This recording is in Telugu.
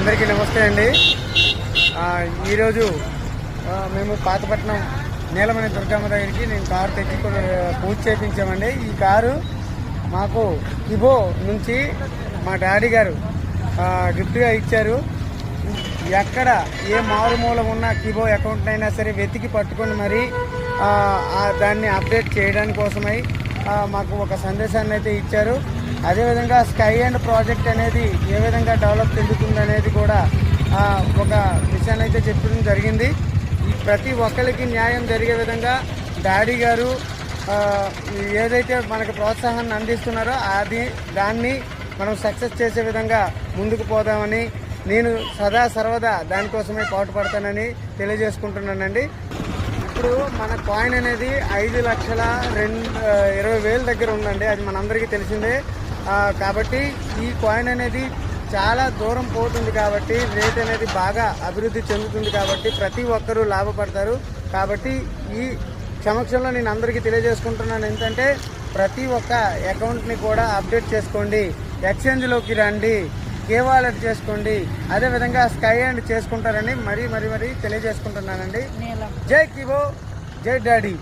అందరికీ నమస్తే అండి. ఈరోజు మేము పాతపట్నం నీలమణి దుర్గమ్మ దగ్గరికి నేను కారు తెచ్చి పూజ చేయించామండి. ఈ కారు మాకు కిబో నుంచి మా డాడీ గారు గిఫ్ట్గా ఇచ్చారు. ఎక్కడ ఏ మారుమూల ఉన్న కిబో అకౌంట్ అయినా సరే వెతికి పట్టుకొని మరి దాన్ని అప్డేట్ చేయడానికి కోసమై మాకు ఒక సందేశాన్ని అయితే ఇచ్చారు. అదేవిధంగా స్కై అండ్ ప్రాజెక్ట్ అనేది ఏ విధంగా డెవలప్ చెందుతుంది అనేది కూడా ఒక విషయాన్ని అయితే చెప్పడం జరిగింది. ఈ ప్రతి ఒక్కరికి న్యాయం జరిగే విధంగా డాడీ గారు ఏదైతే మనకు ప్రోత్సాహాన్ని అందిస్తున్నారో దాన్ని మనం సక్సెస్ చేసే విధంగా ముందుకు పోదామని నేను సదా సర్వదా దానికోసమే పాటుపడతానని తెలియజేసుకుంటున్నానండి. ఇప్పుడు మన కాయిన్ అనేది 5,20,000 దగ్గర ఉందండి. అది మనందరికీ తెలిసిందే. కాబట్టి ఈ కాయిన్ అనేది చాలా దూరం పోతుంది కాబట్టి రేట్ అనేది బాగా అభివృద్ధి చెందుతుంది కాబట్టి ప్రతి ఒక్కరూ లాభపడతారు. కాబట్టి ఈ సమక్షంలో నేను అందరికీ తెలియజేసుకుంటున్నాను ఏంటంటే ప్రతి ఒక్క అకౌంట్ని కూడా అప్డేట్ చేసుకోండి, ఎక్స్చేంజ్లోకి రండి, కేవాలెట్ చేసుకోండి, అదేవిధంగా స్కై అండ్ చేసుకుంటారని మరీ తెలియజేసుకుంటున్నానండి. జై కిబో, జై డాడీ.